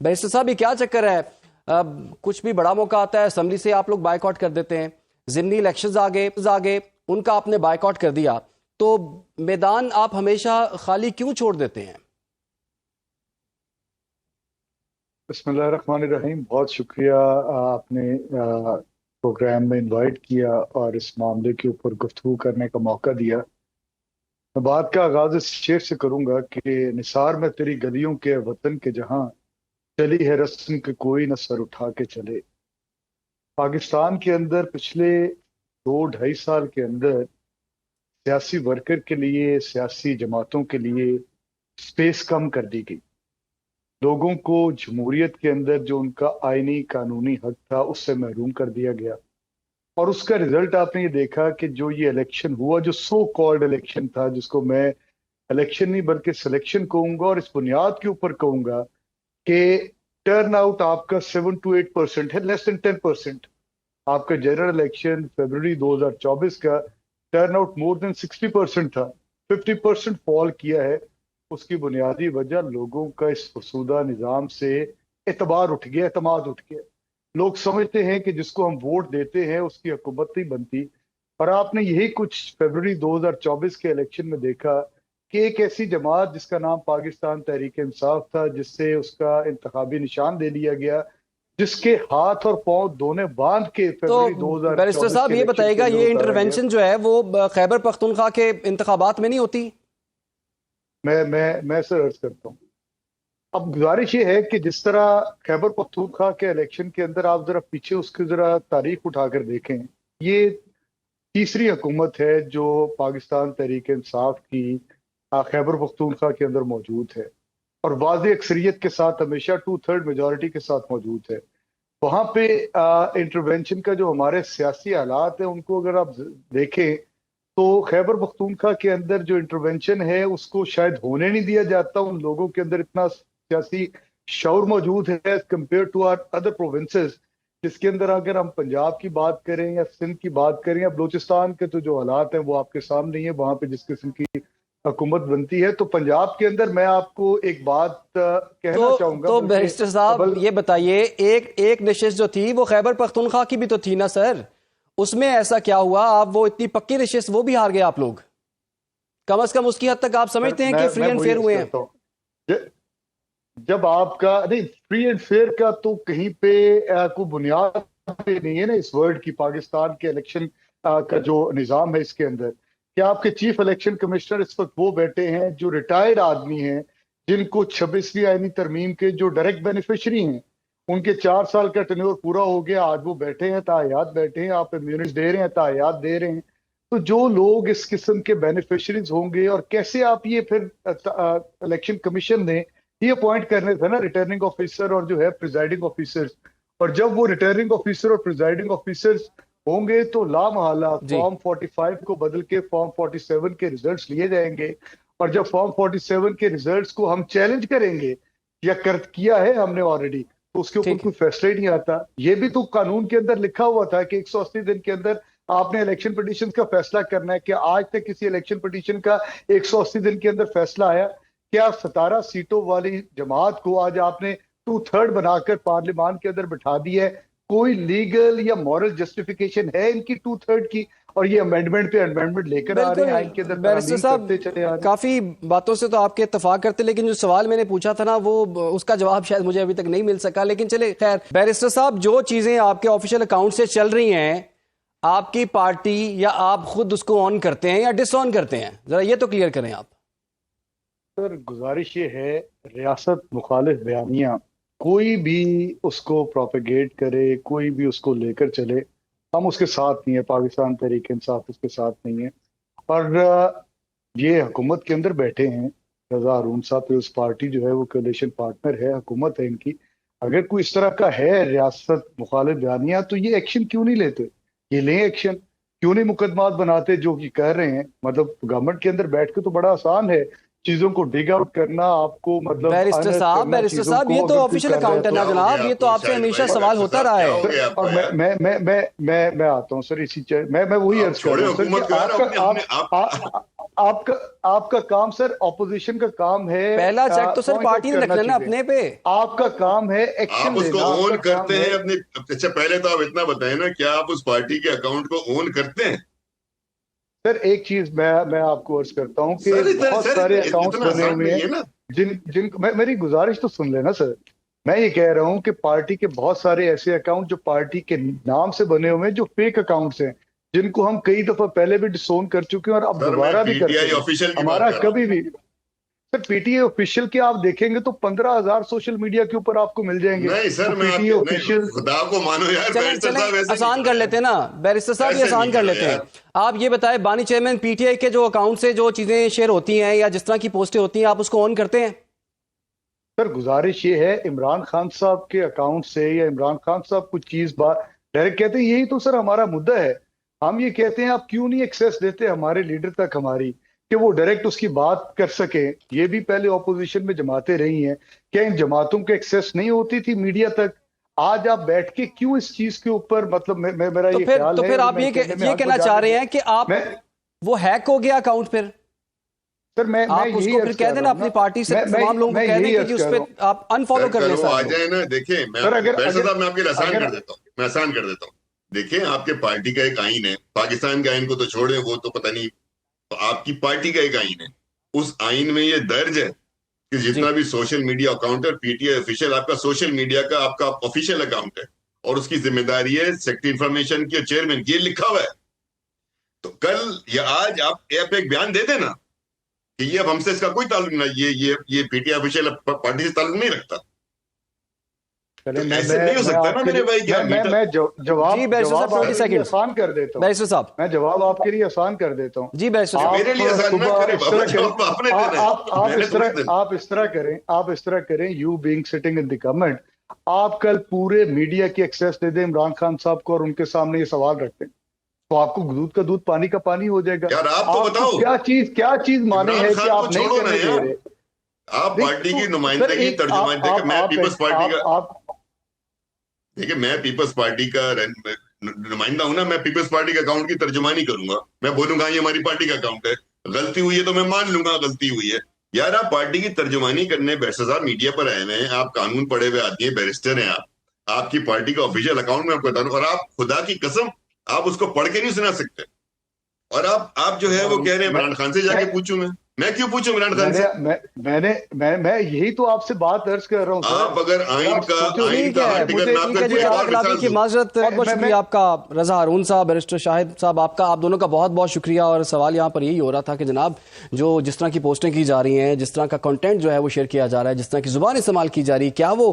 Barrister साहब ये क्या चक्कर है, कुछ भी बड़ा मौका आता है असेंबली से आप लोग बायकॉट कर देते हैं, ज़िमनी इलेक्शंस आगे उनका आपने बायकॉट कर दिया, तो मैदान आप हमेशा खाली क्यों छोड़ देते हैं? बिस्मिल्लाहिर्रहमानिर्रहीम, बहुत शुक्रिया आपने प्रोग्राम में इनवाइट किया और इस मामले के ऊपर गुफ्तगू करने का मौका दिया। मैं बात का आगाज इस शेर से करूंगा कि निसार में तेरी गलियों के वतन के जहां चली है रस्म के कोई न सर उठा के चले। पाकिस्तान के अंदर पिछले 2-2.5 साल के अंदर सियासी वर्कर के लिए, सियासी जमातों के लिए स्पेस कम कर दी गई। लोगों को जमहूरियत के अंदर जो उनका आईनी कानूनी हक था उससे महरूम कर दिया गया, और उसका रिजल्ट आपने ये देखा कि जो ये इलेक्शन हुआ, जो सो कॉल्ड इलेक्शन था, जिसको मैं इलेक्शन नहीं बल्कि सिलेक्शन कहूंगा, और इस बुनियाद के ऊपर कहूंगा कि टर्न आउट आपका 7 to 8% है, लेस देन 10%। आपका जनरल इलेक्शन फरवरी 2024 का टर्न आउट मोर देन 60% था, 50% फॉल किया है। उसकी बुनियादी वजह लोगों का इस फसूदा निज़ाम से एतबार उठ गया, एतमाद उठ गया। लोग समझते हैं कि जिसको हम वोट देते हैं उसकी हुकूमत नहीं बनती। और आपने यही कुछ फरवरी 2024 के इलेक्शन में देखा कि एक ऐसी जमात जिसका नाम पाकिस्तान तहरीक इंसाफ था, जिससे उसका इंतखाबी निशान दे लिया गया, जिसके हाथ और पांव दोनों बांध के फरवरी 2024 बैरिस्टर साहब ये बताइएगा, ये इंटरवेंशन जो है वो खैबर पख्तूनख्वा के इंतखाबात में नहीं होती? मैं सर अर्ज करता हूँ। अब गुजारिश ये है कि जिस तरह खैबर पख्तूनख्वा के इलेक्शन के अंदर आप जरा पीछे उसकी जरा तारीख उठाकर देखें, ये तीसरी हुकूमत है जो पाकिस्तान तहरीक इंसाफ की खैबर पख्तूनख्वा के अंदर मौजूद है, और वाज़ेह अक्सरियत के साथ, हमेशा 2/3 मेजॉरिटी के साथ मौजूद है। वहां पे इंटरवेंशन का जो हमारे सियासी हालात है उनको अगर आप देखें तो खैबर पख्तूनख्वा के अंदर जो इंटरवेंशन है उसको शायद होने नहीं दिया जाता। उन लोगों के अंदर इतना सियासी शऊर मौजूद है compare to our other provinces, जिसके अंदर अगर हम पंजाब की बात करें या सिंध की बात करें या बलूचिस्तान के तो जो हालात हैं वो आपके सामने ही है, वहां पे जिस किस्म की हुकूमत बनती है। तो पंजाब के अंदर मैं आपको एक बात कहना चाहूंगा। तो बैरिस्टर साहब ये बताइए, एक नशिश जो थी वो खैबर पख्तूनख्वा की भी तो थी ना सर, उसमें ऐसा क्या हुआ? आप वो इतनी पक्की नशिश वो भी हार गए आप लोग। कम से कम उसकी हद तक आप समझते हैं कि फ्री एंड फेयर हुए हैं? जब आपका नहीं, फ्री एंड फेयर का तो कहीं पे कोई बुनियाद पे नहीं है ना इस वर्ड की। पाकिस्तान के इलेक्शन का जो निज़ाम है इसके अंदर, क्या आपके चीफ इलेक्शन कमिश्नर इस वक्त वो बैठे हैं जो रिटायर्ड आदमी हैं, जिनको 26वीं आईनी तरमीम के जो डायरेक्ट बेनिफिशरी हैं, उनके 4 साल का टेन्योर पूरा हो गया, आज वो बैठे हैं, तायात बैठे हैं, आप इम्यूनिटी दे रहे हैं, तायात दे रहे हैं। तो जो लोग इस किस्म के बेनिफिशरीज होंगे, और कैसे आप ये फिर इलेक्शन कमीशन ने ये अपॉइंट करने थे ना रिटर्निंग ऑफिसर और जो है प्रिजाइडिंग ऑफिसर्स, और जब वो रिटर्निंग ऑफिसर और प्रिजाइडिंग ऑफिसर्स होंगे तो लामहला फॉर्म 45 को बदल के फॉर्म 47 के रिजल्ट्स लिए जाएंगे, और जब फॉर्म 47 के रिजल्ट्स को हम चैलेंज करेंगे या किया है हमने ऑलरेडी, तो उसके ऊपर कोई फैसला ही नहीं आता। ये भी तो कानून के अंदर लिखा हुआ था कि 180 दिन के अंदर आपने इलेक्शन पिटीशन का फैसला करना है। कि आज तक किसी इलेक्शन पिटीशन का 180 दिन के अंदर फैसला आया? क्या 17 सीटों वाली जमात को आज आपने 2/3 बनाकर पार्लियामान के अंदर बिठा दिया है? कोई लीगल या मॉरल जस्टिफिकेशन है इनकी 2/3 की? और ये अमेंडमेंट पे अमेंडमेंट लेकर आ रहे हैं आइन के अंदर। बैरिस्टर साहब काफी बातों से तो आपके इत्तेफाक करते, लेकिन जो सवाल मैंने पूछा था ना वो उसका जवाब शायद मुझे अभी तक नहीं मिल सका। लेकिन चले खैर, बैरिस्टर साहब जो चीजें आपके ऑफिशियल अकाउंट से चल रही हैं, आपकी पार्टी या आप खुद उसको ऑन करते हैं या डिस ऑन करते हैं, जरा ये तो क्लियर करें आप। सर गुजारिश ये है, रियासत मुखालिफ बयानियां कोई भी उसको प्रोपेगेट करे, कोई भी उसको लेकर चले, हम उसके साथ नहीं है। पाकिस्तान तहरीक इंसाफ उसके साथ नहीं है। और ये हुकूमत के अंदर बैठे हैं रजा हारून साहब, पीपल्स पार्टी जो है वो कोलिशन पार्टनर है, हुकूमत है इनकी। अगर कोई इस तरह का है रियासत मुखालिफ बयानियां, तो ये एक्शन क्यों नहीं लेते? ये लें एक्शन, क्यों नहीं मुकदमात बनाते जो कि कर रहे हैं? मतलब गवर्नमेंट के अंदर बैठ के तो बड़ा आसान है चीजों को डिग आउट करना, आपको मतलब बैरिस्टर साहब ये तो ऑफिशियल अकाउंट है ना जनाब, ये तो आपसे हमेशा सवाल होता रहा है। और मैं आता हूँ सर, इसी मैं वही अर्ज कर रहा हूँ सर, آپ کا کام سر اپوزیشن کا کام ہے پہلا چیک تو سر پارٹی نے رکھنا نا اپنے پہ. آپ کا کام ہے ایکشن آپ اس کو اون کرتے ہیں اپنی. اچھا پہلے تو آپ اتنا بتائیں نا کیا آپ اس پارٹی کے اکاؤنٹ کو اون کرتے ہیں؟ سر ایک چیز میں آپ کو عرض کرتا ہوں کہ بہت سارے اکاؤنٹس بنے ہوئے ہیں جن میری گزارش تو سن لینا سر. میں یہ کہہ رہا ہوں کہ پارٹی کے بہت سارے ایسے اکاؤنٹ جو پارٹی کے نام سے بنے ہوئے ہیں جو فیک اکاؤنٹس ہیں جن کو ہم کئی دفعہ پہلے بھی ڈسون کر چکے ہیں اور اب دوبارہ بھی کرتے ہیں. ہمارا کبھی بھی سر پی ٹی آئی آفیشیل کے آپ دیکھیں گے تو 15,000 سوشل میڈیا کے اوپر آپ کو مل جائیں گے. نہیں سر میں خدا کو مانو یار. چلیں آسان کر لیتے ہیں نا بیرسٹر صاحب, یہ آسان کر لیتے ہیں. آپ یہ بتائیں بانی چیئرمین پی ٹی آئی کے جو اکاؤنٹ سے جو چیزیں شیئر ہوتی ہیں یا جس طرح کی پوسٹیں ہوتی ہیں آپ اس کو آن کرتے ہیں؟ سر گزارش یہ ہے عمران خان صاحب کے اکاؤنٹ سے یا عمران خان صاحب کچھ چیز ڈائریکٹ کہتے ہیں, یہی تو سر ہمارا مدعا ہے. ہم یہ کہتے ہیں آپ کیوں نہیں ایکسیس دیتے ہمارے لیڈر تک ہماری کہ وہ ڈائریکٹ اس کی بات کر سکیں. یہ بھی پہلے اپوزیشن میں جماعتیں رہی ہیں, کیا ان جماعتوں کے ایکسیس نہیں ہوتی تھی میڈیا تک؟ آج آپ بیٹھ کے کیوں اس چیز کے اوپر مطلب میرا یہ خیال ہے. تو پھر آپ یہ کہنا چاہ رہے ہیں کہ آپ وہ ہیک ہو گیا اکاؤنٹ پھر سر میں آپ اس کو پھر کہہ دینا اپنی پارٹی سے تمام لوگوں کو کہہ دیں کہ اس پہ آپ انفالو کر لیں. آ جائیں نا. دیکھیں میں آپ کے لیے آسان کر دیتا ہوں, میں آسان کر دیتا ہوں. دیکھیں آپ کے پارٹی کا ایک آئین ہے, پاکستان کے آئین کو تو چھوڑیں وہ تو پتہ نہیں, آپ کی پارٹی کا ایک آئین ہے. اس آئین میں یہ درج ہے کہ جتنا بھی سوشل میڈیا اکاؤنٹ ہے پی ٹی آئی آفیشیل آپ کا سوشل میڈیا کا آپ کا آفیشیل اکاؤنٹ ہے اور اس کی ذمہ داری ہے سیکٹری انفارمیشن کی چیئرمین کی, یہ لکھا ہوا ہے. تو کل یا آج آپ ایک بیان دے دیں نا کہ یہ اب ہم سے اس کا کوئی تعلق نہیں, یہ P T I official party سے تعلق نہیں رکھتا. ایسے نہیں ہو سکتا نا میرے بھائی. میں جواب آسان کر دیتا ہوں بیرسٹر صاحب, میں جواب آپ کے لیے آسان کر دیتا ہوں. جی بیرسٹر صاحب میرے لیے آسان نہ کریں. آپ اس طرح کریں you being sitting in the government, آپ کل پورے میڈیا کی ایکسیس دے دیں عمران خان صاحب کو اور ان کے سامنے یہ سوال رکھتے ہیں تو آپ کو دودھ کا دودھ پانی کا پانی ہو جائے گا. یار آپ تو بتاؤ کیا چیز مانے ہے کہ آپ نہیں کرنے دے رہے. آپ پارٹی کی نمائندگی ترجمہ دیکھیں, میں پیپلز پارٹی کا دیکھیں میں پیپلز پارٹی کا نمائندہ ہوں نا. میں پیپلز پارٹی کے اکاؤنٹ کی ترجمانی کروں گا, میں بولوں گا یہ ہماری پارٹی کا اکاؤنٹ ہے. غلطی ہوئی ہے تو میں مان لوں گا غلطی ہوئی ہے. یار آپ پارٹی کی ترجمانی کرنے بیرسٹر صاحب میڈیا پر آئے ہوئے ہیں, آپ قانون پڑھے ہوئے آدمی ہیں, بیرسٹر ہیں آپ کی پارٹی کا آفیشیل اکاؤنٹ میں آپ کو بتا دوں, اور آپ خدا کی قسم آپ اس کو پڑھ کے نہیں سنا سکتے. اور آپ جو ہے وہ کہہ رہے ہیں عمران خان سے جا کے پوچھوں میں کیوں پوچھوں عمران خان سے؟ میں یہی تو آپ سے بات عرض کر رہا ہوں. آپ اگر آئین کا کی معذرت, بہت بہت شکریہ آپ کا رضا ہارون صاحب, بیرسٹر شاہد صاحب آپ دونوں کا بہت بہت شکریہ. اور سوال یہاں پر یہی ہو رہا تھا کہ جناب جو جس طرح کی پوسٹیں کی جا رہی ہیں, جس طرح کا کنٹینٹ جو ہے وہ شیئر کیا جا رہا ہے, جس طرح کی زبان استعمال کی جا رہی ہے, کیا وہ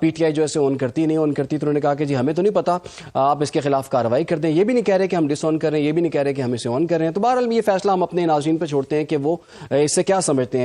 پی ٹی آئی جو ایسے آن کرتی نہیں آن کرتی؟ تو انہوں نے کہا کہ جی ہمیں تو نہیں پتا, آپ اس کے خلاف کارروائی کر دیں. یہ بھی نہیں کہہ رہے کہ ہم ڈس آن کر رہے ہیں, یہ بھی نہیں کہہ رہے کہ ہم اسے آن کر رہے ہیں. تو بہرحال یہ فیصلہ ہم اپنے ناظرین پہ چھوڑتے ہیں کہ وہ اس سے کیا سمجھتے ہیں.